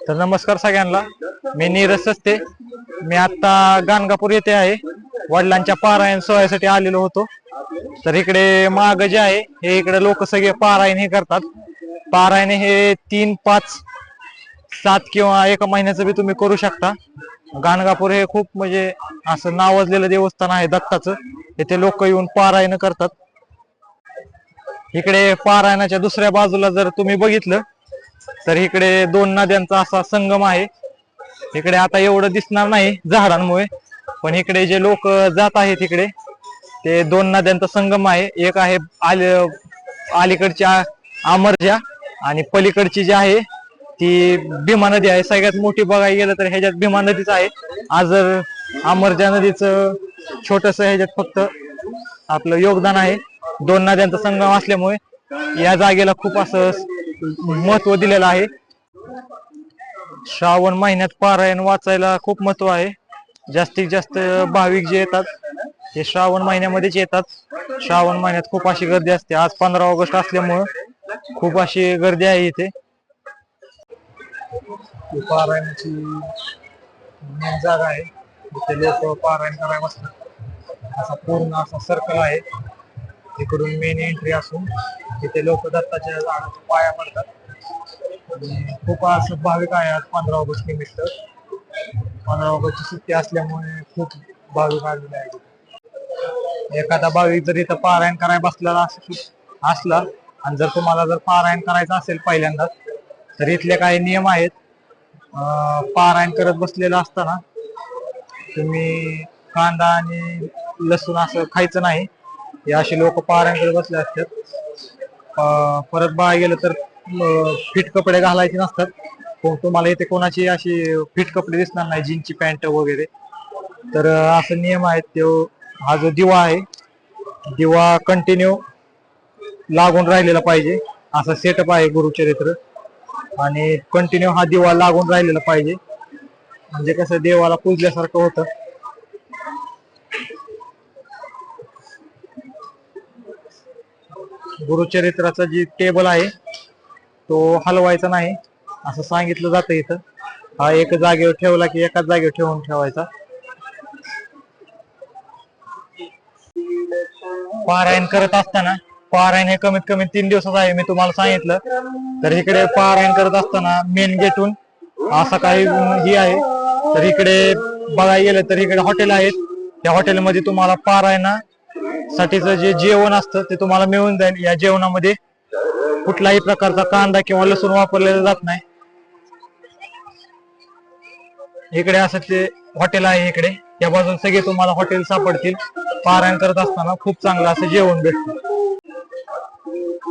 तर नमस्कार सगळ्यांना. मी नीरज सस्ते. मी आता गाणगापूर येथे आहे. वडिलांच्या पारायण सोहळ्यासाठी आलेलो होतो. तर इकडे माग जे आहे हे इकडे लोक सगळे पारायण हे करतात. पारायण हे 3, 5, 7 किंवा 1 महिन्याचं बी तुम्ही करू शकता. गाणगापूर हे खूप म्हणजे असं नावाजलेलं देवस्थान आहे दत्ताचं. इथे लोक येऊन पारायण करतात. इकडे पारायणाच्या दुसऱ्या बाजूला जर तुम्ही बघितलं तर इकडे 2 नद्यांचा असा संगम आहे. इकडे आता एवढं दिसणार नाही झाडांमुळे, पण इकडे जे लोक जात आहेत इकडे ते 2 नद्यांचा संगम आहे. एक आहे अलीकडची अमरजा आणि पलीकडची जी आहे ती भीमा नदी आहे. सगळ्यात मोठी बघायला गेलं तर ह्याच्यात भीमा नदीच आहे. आज अमरजा नदीचं छोटस ह्याच्यात फक्त आपलं योगदान आहे. 2 नद्यांचा संगम असल्यामुळे या जागेला खूप असं महत्व दिलेलं आहे. श्रावण महिन्यात पारायण वाचायला खूप महत्व आहे. जास्तीत जास्त भाविक जे येतात ते श्रावण महिन्यामध्येच येतात. श्रावण महिन्यात खूप अशी गर्दी असते. आज 15 ऑगस्ट असल्यामुळे खूप अशी गर्दी आहे इथे. पारायणाची मेन जागा आहे इथे लोक पारायण करायला बसतात. असा पूर्ण असा सर्कल आहे. इकडून मेन एंट्री असून तिथे लोक दत्ताच्या झाडाच्या पाया पडतात. खूप असं भाविक आहे. आज 15 ऑगस्ट निमित्त 15 ऑगस्टची सुट्टी असल्यामुळे खूप भाविक आलेले आहेत. एखादा भाविक जर इथं पारायण करायला बसलेला असला आणि जर तुम्हाला जर पारायण करायचं असेल पहिल्यांदा तर इथले काही नियम आहेत. पारायण करत बसलेलं असताना तुम्ही कांदा आणि लसूण असं खायचं नाही. हे असे लोक पारायण करत बसले असतात. परत बघायला गेलं तर फिट कपडे घालायचे नसतात. तुम्हाला इथे कोणाची अशी फिट कपडे दिसणार नाही, जीन्सची पॅन्ट वगैरे. तर असं नियम आहेत. तो हा जो दिवा आहे दिवा कंटिन्यू लागून राहिलेला पाहिजे. असं सेटअप आहे गुरुचरित्र आणि कंटिन्यू हा दिवा लागून राहिलेला पाहिजे. म्हणजे कसं देवाला पूजल्यासारखं होतं. गुरुचरित्राचा जी टेबल आहे तो हलवायचा नाही असं सांगितलं जातं इथं. हा एक जागेवर ठेवला की एकाच जागेवर ठेवून ठेवायचा. पारायण करत असताना पारायण हे कमीत कमी 3 दिवसाचं आहे. मी तुम्हाला सांगितलं तर इकडे पारायण करत असताना मेन गेटून असं काही ही आहे. तर इकडे बघायला गेलं तर इकडे हॉटेल आहेत. त्या हॉटेलमध्ये तुम्हाला पारायणासाठीचं जे जेवण असतं ते तुम्हाला मिळून जाईल. या जेवणामध्ये कुठलाही प्रकारचा कांदा किंवा लसूण वापरलेला जात नाही. इकडे असं ते हॉटेल आहे. इकडे या बाजून सगळे तुम्हाला हॉटेल सापडतील. पारायण करत असताना खूप चांगलं असं जेवण भेटतं.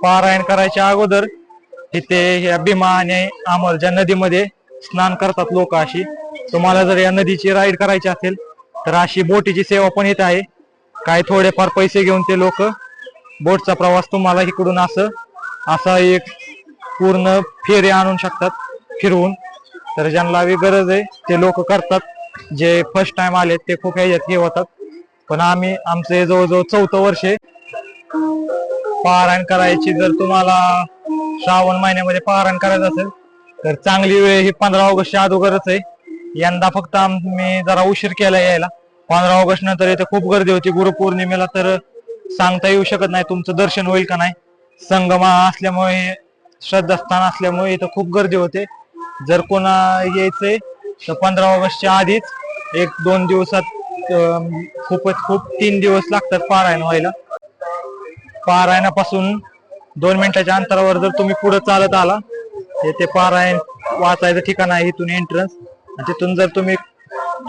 पारायण करायच्या अगोदर तिथे या भीमा आणि अमरजा नदीमध्ये स्नान करतात लोक. अशी तुम्हाला जर या नदीची राईड करायची असेल तर अशी बोटीची सेवा पण येत आहे. काय थोडेफार पैसे घेऊन ते लोक बोटचा प्रवास तुम्हाला इकडून असा एक पूर्ण फेरी आणून शकतात फिरवून. तर ज्यांना गरज आहे ते लोक करतात. जे फर्स्ट टाइम आले ते खूप ह्याच्यात हे होतात. पण आमचे जवळजवळ 4थं वर्ष पारायण करायची. जर तुम्हाला श्रावण महिन्यामध्ये पारायण करायचं असेल तर चांगली वेळ ही 15 ऑगस्टच्या अगोदरच आहे. यंदा फक्त आम्ही जरा उशीर केला यायला. 15 ऑगस्ट नंतर इथे खूप गर्दी होती. गुरुपौर्णिमेला तर सांगता येऊ शकत नाही तुमचं दर्शन होईल का नाही. संगमा असल्यामुळे श्रद्धास्थान असल्यामुळे इथं खूप गर्दी होते. जर कोणा यायचंय तर 15 ऑगस्टच्या आधीच 1-2 दिवसात खूप 3 दिवस लागतात पारायण व्हायला. पारायणापासून 2 मिनिटाच्या अंतरावर जर तुम्ही पुढे चालत आला ते पारायण वाचायचं ठिकाण आहे. इथून एंट्रन्स. तिथून जर तुम्ही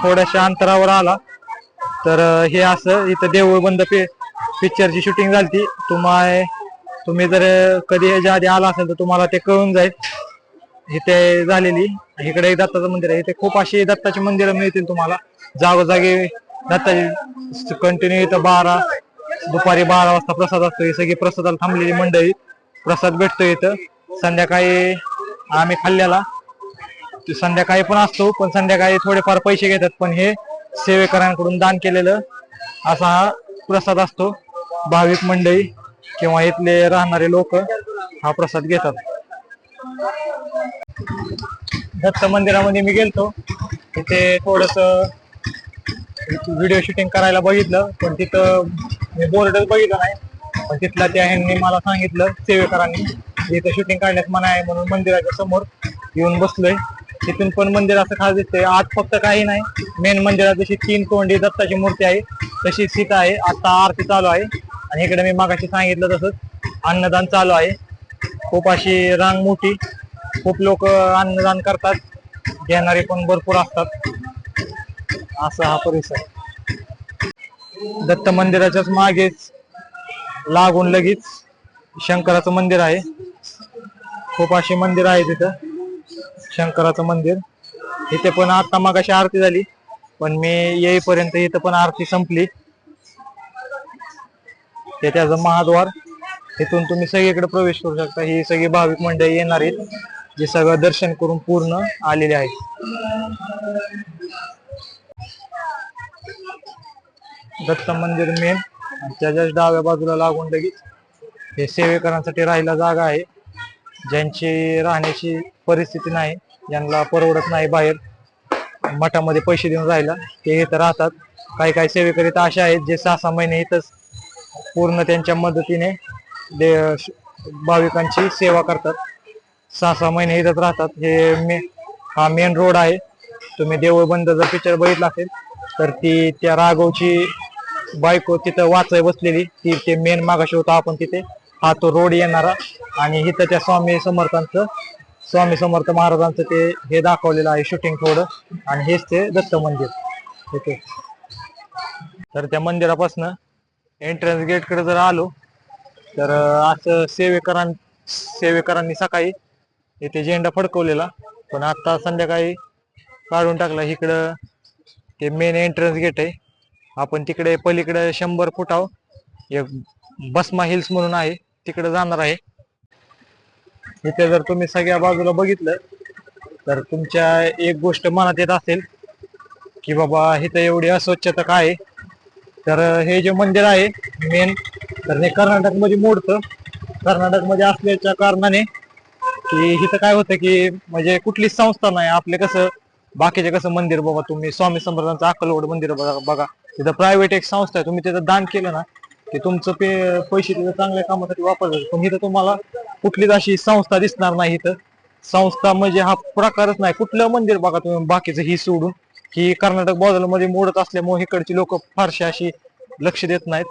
थोड्याशा अंतरावर आला तर हे असं इथं देऊळ बंद पिक्चरची शूटिंग झाली. तुम्ही जर कधी ह्याच्या आधी आला असेल तर तुम्हाला ते कळून जाईल इथे झालेली. इकडे दत्ताचं मंदिर आहे. इथे खूप अशी दत्ताची मंदिरं मिळतील तुम्हाला जागोजागी. दत्ताची कंटिन्यू इथं दुपारी 12 वाजता प्रसाद असतो. ही सगळी प्रसादाला थांबलेली मंडळी. प्रसाद भेटतो इथं. संध्याकाळी आम्ही खाल्ल्याला संध्याकाळी पण असतो, पण संध्याकाळी थोडेफार पैसे घेतात. पण हे सेवेकरांकडून दान केलेलं असा हा प्रसाद असतो. भाविक मंडळी किंवा इथले राहणारे लोक हा प्रसाद घेतात. दत्त मंदिरामध्ये मी गेलतो, तिथे थोडस व्हिडिओ शूटिंग करायला बघितलं, पण तिथं मी बोर्डच बघितलं नाही. पण तिथला त्या ह्यांनी मला सांगितलं, सेवेकरांनी, इथं शूटिंग काढण्यास मना आहे म्हणून मंदिराच्या समोर येऊन बसलोय. तिथून पण मंदिर असं खास दिसतंय. आत फक्त काही नाही, मेन मंदिरात जशी 3 तोंडी दत्ताची मूर्ती आहे तशीच तिथं आहे. आता आरती चालू आहे आणि इकडे मी मागाशी सांगितलं तसंच अन्नदान चालू आहे. खूप अशी रांग मोठी, खूप लोक अन्नदान करतात, घेणारे पण भरपूर असतात. असा हा परिसर. दत्त मंदिराच्याच मागेच लागून लगेच शंकराचं मंदिर आहे. खूप अशी मंदिर आहे तिथं. शंकराचं मंदिर इथे पण आता मगाशी आरती झाली, पण मी येईपर्यंत इथं पण आरती संपली. ते त्याचं महाद्वार, तिथून तुम्ही सगळीकडे प्रवेश करू शकता. ही सगळी भाविक मंडळी येणार आहेत, जे सगळं दर्शन करून पूर्ण आलेले आहेत. दत्त मंदिर मेन, आणि त्याच्या डाव्या बाजूला लागून लगेच हे सेवेकरांसाठी राहायला जागा आहे. ज्यांची राहण्याची परिस्थिती नाही, ज्यांना परवडत नाही बाहेर मठामध्ये पैसे देऊन राहायला, ते इथं राहतात. काही काही सेवेकरी तर असे आहेत जे 6-6 महिने इथंच पूर्ण त्यांच्या मदतीने भाविकांची सेवा करतात. 6-6 महिने इथंच राहतात. हा मेन रोड आहे. तुम्ही देऊळ बंद जर पिक्चर बघितला असेल तर ती त्या राघवची बायको तिथं वाचाय बसलेली, ती ते मेन मागाशी होता आपण तिथे, हा तो रोड येणारा. आणि इथं त्या स्वामी समर्थ महाराजांचं ते हे दाखवलेलं आहे शूटिंग थोडं. आणि हेच ते दत्त मंदिर इथे. तर त्या मंदिरापासून एंट्रन्स गेट कडे जर आलो तर असं सेवेकरांनी सकाळी इथे झेंडा फडकवलेला, पण आता संध्याकाळी काढून टाकला. इकडं ते मेन एंट्रन्स गेट आहे. आपण तिकडे पलीकडे 100 फुटावर एक बसमा हिल्स म्हणून आहे, तिकडे जाणार आहे. इथे जर तुम्ही सगळ्या बाजूला बघितलं तर तुमच्या एक गोष्ट मनात येत असेल की बाबा इथं एवढी अस्वच्छता काय. तर हे जे मंदिर आहे मेन, तर हे कर्नाटक मध्ये मोडतं. कर्नाटक मध्ये असल्याच्या कारणाने की इथं काय होतं की म्हणजे कुठलीच संस्था नाही. आपले कसं बाकीचे कसं मंदिर, बाबा तुम्ही स्वामी समर्थांचं अक्कलकोट मंदिर बघा, तिथं प्रायव्हेट एक संस्था आहे. तुम्ही तिथं दान केलं ना की तुमचं पैसे तिथं चांगल्या कामासाठी वापरतात. पण इथं तुम्हाला कुठलीच अशी संस्था दिसणार नाही. इथं संस्था म्हणजे हा प्रकारच नाही. कुठलं मंदिर बघा तुम्ही बाकीचं ही सोडून, ही कर्नाटक बॉर्डरमध्ये मोडत असल्यामुळे इकडची लोक फारशी अशी लक्ष देत नाहीत.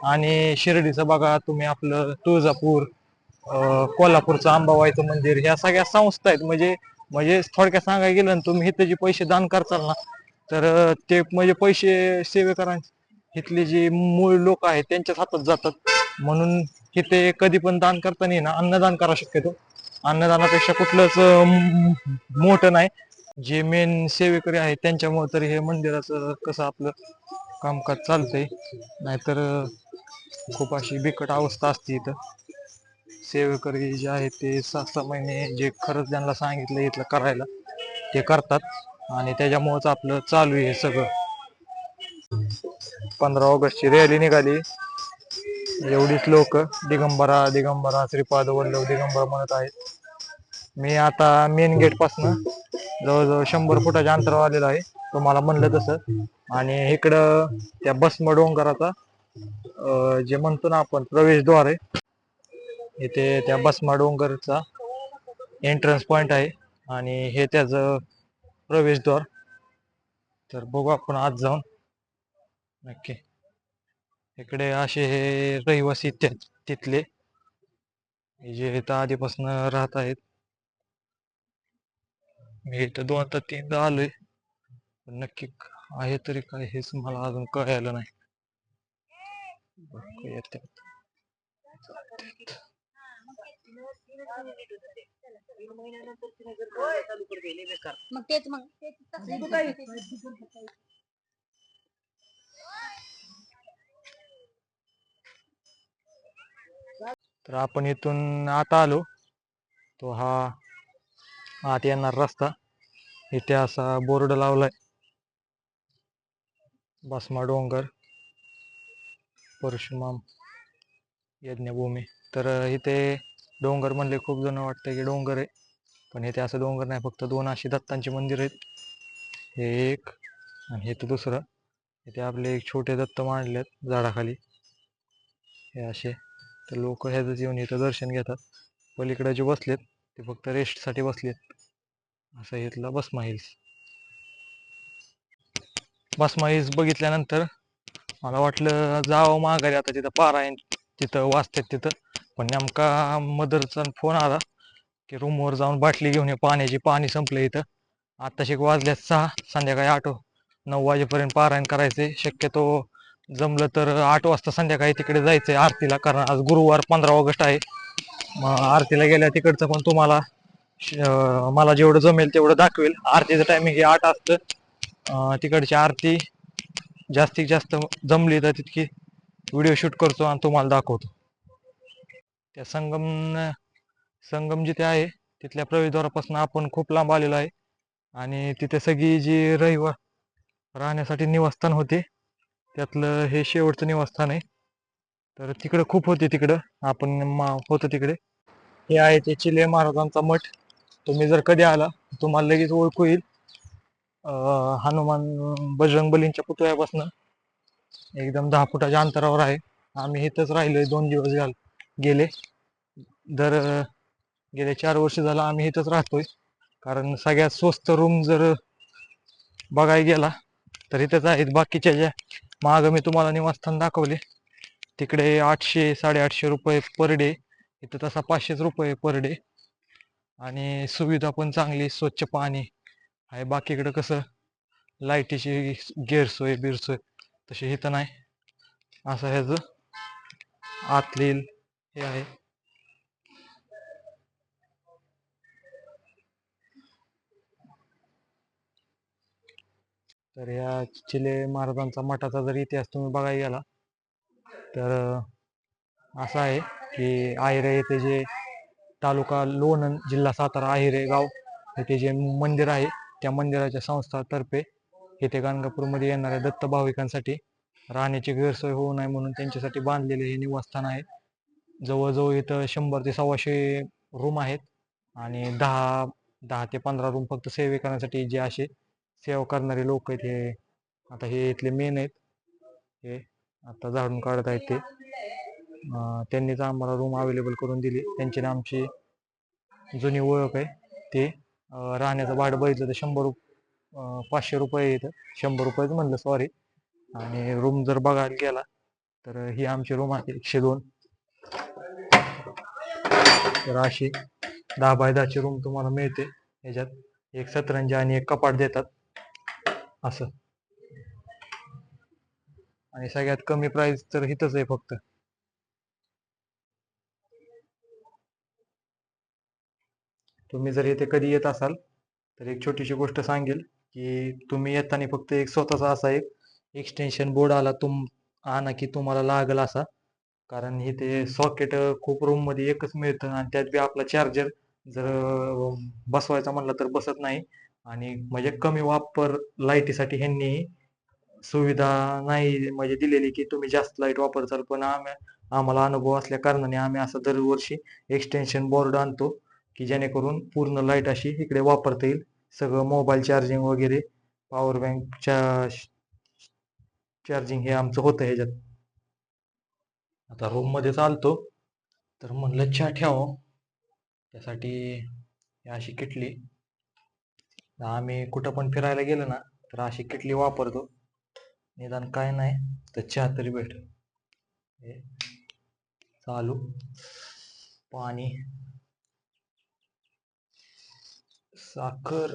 आणि शिर्डीचं बघा तुम्ही, आपलं तुळजापूर, कोल्हापूरचं अंबाबाईचं मंदिर, ह्या सगळ्या संस्था आहेत. म्हणजे थोडक्यात सांगायला गेलं ना, तुम्ही इथं जे पैसे दान करताल ना, तर ते म्हणजे पैसे सेवेकरांचे इथले जे मूळ लोक आहेत त्यांच्याच हातात जातात. म्हणून इथे कधी पण दान करताना ना अन्नदान करा शक्यतो. अन्नदानापेक्षा कुठलंच मोठं नाही. जे मेन सेवेकरी आहेत त्यांच्यामुळे तरी हे मंदिराचं कसं आपलं कामकाज चालतंय. नाहीतर खूप अशी बिकट अवस्था असते इथं. सेवेकरी जे आहेत ते 6-6 महिने जे खरंच ज्यांना सांगितलं इथलं करायला ते करतात. आणि त्याच्यामुळेच आपलं चालू आहे सगळं. 15 ऑगस्टची रॅली निघाली, एवढीच लोक दिगंबरा दिगंबरा श्रीपाद वल्लभ दिगंबरा म्हणत आहेत. मी आता मेन गेट पासून जवळजवळ 100 फुटाच्या अंतरावर आलेलं आहे, तुम्हाला म्हणलं तसं. आणि इकडं त्या भस्म डोंगराचा जे म्हणतो ना आपण प्रवेशद्वार आहे. इथे त्या भस्मा डोंगरचा एंट्रन्स पॉइंट आहे आणि हे त्याचं प्रवेशद्वार. तर बघू आपण आज जाऊन नक्की. इकडे असे हे रहिवासी तिथले जे इथं आधीपासून राहत आहेत. मी इथं 2-3दा आलोय, पण नक्की आहे तरी काय हेच मला अजून कळायला नाही. येते तर आपण इथून आता आलो तो हा आत येणार रस्ता. इथे असा बोर्ड लावलाय, भस्मा डोंगर परशुराम यज्ञभूमी. तर इथे डोंगर म्हणले खूप जण वाटतं की डोंगर आहे, पण इथे असं डोंगर नाही, फक्त दोन अशी दत्तांची मंदिर आहेत. हे एक आणि हे तर दुसरं. इथे आपले एक छोटे दत्त मांडलेत झाडाखाली, हे असे. तर लोक ह्याच येऊन इथं दर्शन घेतात. पलीकडे जे बसलेत ते फक्त रेस्टसाठी बसलेत. असं इथलं भस्मा हिल्स. भस्मा हिल्स बघितल्यानंतर मला वाटलं जावं माघारी, आता तिथं पारायण तिथं वाचतात तिथं. पण नेमका मदरचा फोन आला की रूमवर जाऊन बाटली घेऊन ये पाण्याची, पाणी संपलं इथं. आत्ताशी वाजल्यात 6, संध्याकाळी 8-9 वाजेपर्यंत पारायण करायचे. शक्यतो जमलं तर 8 वाजता संध्याकाळी तिकडे जायचंय आरतीला, कारण आज गुरुवार 15 ऑगस्ट आहे. मग आरतीला गेल्या तिकडचं पण तुम्हाला मला जेवढं जमेल तेवढं दाखवेल. आरतीचं टायमिंग हे 8 असतं. तिकडची आरती जास्तीत जास्त जमली तर तितकी व्हिडिओ शूट करतो आणि तुम्हाला दाखवतो. त्या संगम जिथे आहे तिथल्या प्रवेशद्वारापासून आपण खूप लांब आलेलो आहे. आणि तिथे सगळी जी राहण्यासाठी निवासस्थान होते त्यातलं हे शेवटचं निवासस्थान आहे. तर तिकडं खूप होते, तिकडं आपण होतो तिकडे. हे आहे ते चिले महाराजांचा मठ. तुम्ही जर कधी आला तुम्हाला लगेच ओळखू येईल. हनुमान बजरंगबलींच्या पुतळ्यापासून एकदम 10 फुटाच्या अंतरावर आहे. आम्ही इथंच राहिलोय 2 दिवस गेले. दर गेले 4 वर्ष झालं आम्ही इथंच राहतोय. कारण सगळ्यात स्वस्त रूम जर बघायला गेला तर इथंच आहेत. बाकीच्या ज्या माग मी तुम्हाला निवासस्थान दाखवले तिकडे 800-850 रुपये पर डे, इथं तसा 500 रुपये पर डे. आणि सुविधा पण चांगली, स्वच्छ पाणी आहे. बाकीकडे कसं लाईटीची गैरसोय बिरसोय तशी इथं नाही. असं ह्याचं आतली हे आहे. तर या चिले महाराजांचा मठाचा जर इतिहास तुम्ही बघायला गेला तर असं आहे की आहिरे येथे जे तालुका लोणंद जिल्हा सातारा आहिरे गाव येथे जे मंदिर आहे त्या मंदिराच्या संस्थातर्फे येथे गाणगापूरमध्ये येणाऱ्या दत्त भाविकांसाठी राहण्याची गैरसोय होऊ नये म्हणून त्यांच्यासाठी बांधलेले हे निवासस्थान आहे. जवळजवळ इथं 100 ते 125 रूम आहेत. आणि 10 ते 15 रूम फक्त सेवेकरण्यासाठी, जे असे सेवा करणारे लोक आहेत. हे आता हे इथले मेन आहेत, हे आता झाडून काढत आहेत ते. त्यांनीच आम्हाला रूम अवेलेबल करून दिली. त्यांची ना आमची जुनी ओळख आहे. ते राहण्याचं भाडं बघितलं तर 500 रुपये येतं. 100 रुपयेच म्हणलं, सॉरी. आणि रूम जर बघायला गेला तर ही आमची रूम आहे 102. तर अशी 10 बाय 10ची रूम तुम्हाला मिळते. ह्याच्यात एक सतरंजी आणि एक कपाट देतात असं. आणि सगळ्यात कमी प्राइस तर इथंच आहे फक्त. तुम्ही जर इथे कधी येत असाल तर एक छोटीशी गोष्ट सांगेल की तुम्ही येताना फक्त एक स्वतःचा असा एक एक्सटेन्शन बोर्ड आणा की तुम्हाला लागल असा. कारण इथे सॉकेट खूप रूम मध्ये एकच मिळतं आणि त्यात बी आपला चार्जर जर बसवायचा म्हणलं तर बसत नाही. आणि म्हणजे कमी वापर लाईटीसाठी ह्यांनी सुविधा नाही म्हणजे दिलेली की तुम्ही जास्त लाईट वापरचाल. पण आम्हाला अनुभव असल्या कारणाने आम्ही असं दरवर्षी एक्सटेन्शन बोर्ड आणतो की जेणेकरून पूर्ण लाईट अशी इकडे वापरता येईल. सगळं मोबाईल चार्जिंग वगैरे, पॉवर बँकच्या चार्जिंग हे आमचं होतं ह्याच्यात. आता रूम मध्ये चालतो तर म्हणलं चहा ठेवावं, त्यासाठी अशी किटली. आम्ही कुठं पण फिरायला गेलो ना तर अशी किटली वापरतो. निदान काय नाही तर चहा तरी भेट. चालू पाणी, साखर,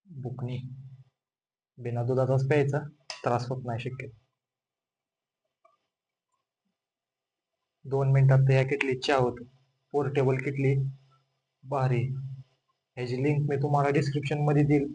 बुकनी. बिना दुधाचाच प्यायचा, त्रास होत नाही शक्य. 2 मिनिटात या किटलीत चहा होतो. पोर्टेबल किटली भारी. ह्याची लिंक मी तुम्हाला डिस्क्रिप्शन मध्ये देईल.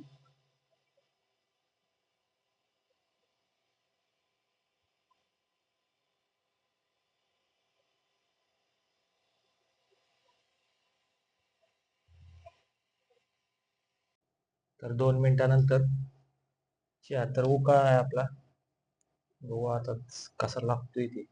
तर 2 मिनिटानंतर चहा तर उकळा आहे आपला. बघू आता कसा लागतोय ते.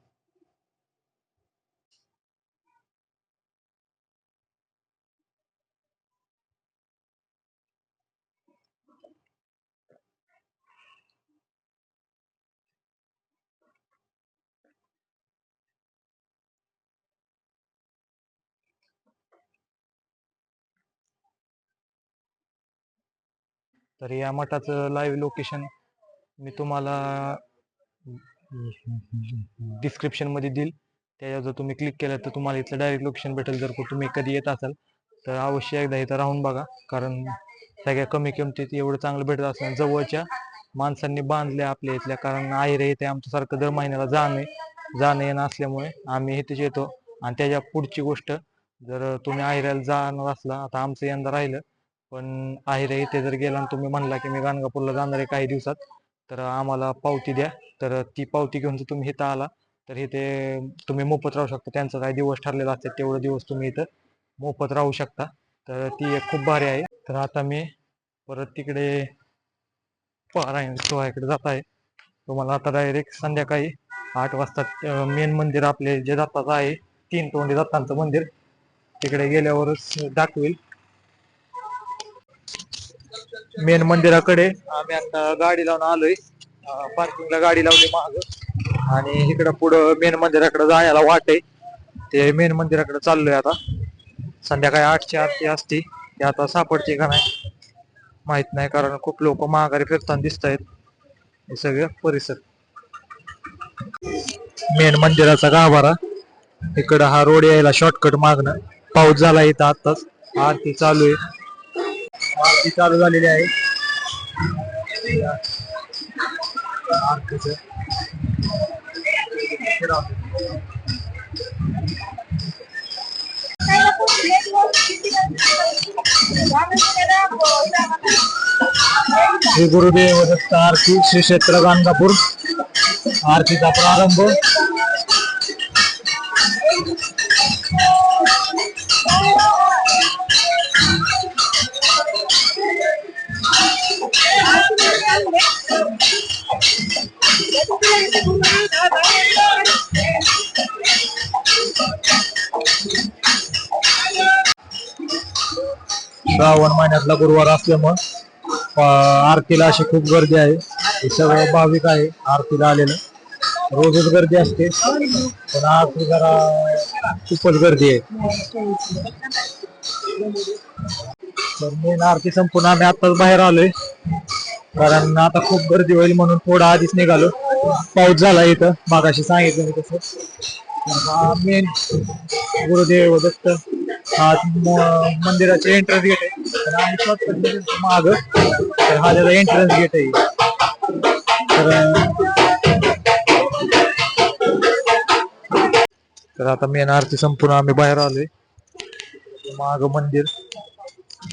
तर या मठाचं लाईव्ह लोकेशन मी तुम्हाला डिस्क्रिप्शन मध्ये देईल. त्याच्यावर जर तुम्ही क्लिक केलं तर तुम्हाला इथलं डायरेक्ट लोकेशन भेटेल. जर तुम्ही कधी येत असाल तर अवश्य एकदा इथं राहून बघा, कारण सगळ्या कमी किमतीत एवढं चांगलं भेटत असलं जवळच्या माणसांनी बांधले आपल्या इथल्या. कारण आयरे इथे आमच्यासारखं दर महिन्याला जाणं येणं असल्यामुळे आम्ही इथेच येतो. आणि त्याच्या पुढची गोष्ट, जर तुम्ही आयऱ्याला जाणार असला, आता आमचं यंदा राहिलं, पण आयरे इथे जर गेला आणि तुम्ही म्हणला की मी गाणगापूरला जाणार आहे काही दिवसात, तर आम्हाला पावती द्या. तर ती पावती घेऊन जर तुम्ही इथं आला तर इथे तुम्ही मोफत राहू शकता. त्यांचा काही दिवस ठरलेला असतात, तेवढे दिवस तुम्ही इथं मोफत राहू शकता. तर ती एक खूप भारी आहे. तर आता मी परत तिकडे पारायण सोहळ्याकडे जात आहे. तुम्हाला आता डायरेक्ट संध्याकाळी 8 वाजता मेन मंदिर आपले जे दत्ताचं आहे, 3 तोंडी दत्तांचं मंदिर, तिकडे गेल्यावरच दाखवेल. मेन मंदिराकडे आम्ही आता गाडी लावून आलोय. पार्किंगला गाडी लावली माग, आणि इकडं पुढं मेन मंदिराकडे जायला वाट आहे. ते मेन मंदिराकडे चाललोय आता. संध्याकाळी 8ची आरती असते, ते आता सापडते का नाही माहित नाही, कारण खूप लोक माघारी फिरताना दिसत आहेत. हे सगळं परिसर मेन मंदिराचा गाभारा. इकडं हा रोड यायला शॉर्टकट मागणं. पाऊस झाला इथं आताच. आरती चालू आहे, आरती चालू झालेली आहे. आरतीचं श्री गुरुदेव दत्त आरती, श्री क्षेत्र गाणगापूर. आरतीचा प्रारंभ. श्रावण महिन्यातला गुरुवार असल्यामुळे आरतीला अशी खूप गर्दी आहे. हे सगळं भाविक आहे आरतीला आलेलं. रोजच गर्दी असते, पण आरती जरा खूपच गर्दी आहे. तर मेन आरती संपून आम्ही आताच बाहेर आलोय, कारण आता खूप गर्दी होईल म्हणून थोडं आधीच निघालो. पाऊस झाला इथं मागाशी सांगितलं मी तसं. हा मेन गुरुदेव दत्त हा मंदिराचे एंट्रन्स गेट आहे. तर आम्ही शॉर्टकट माग, तर हा त्याचा एंट्रन्स गेट आहे. तर आता मेन आरती संपूर्ण आम्ही बाहेर आलोय. माग मंदिर.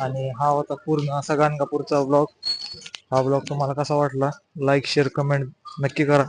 आणि हा होता पूर्ण असा गाणगापूरचा ब्लॉग. हा ब्लॉग तुम्हाला कसा वाटला, लाईक शेअर कमेंट नक्की करा.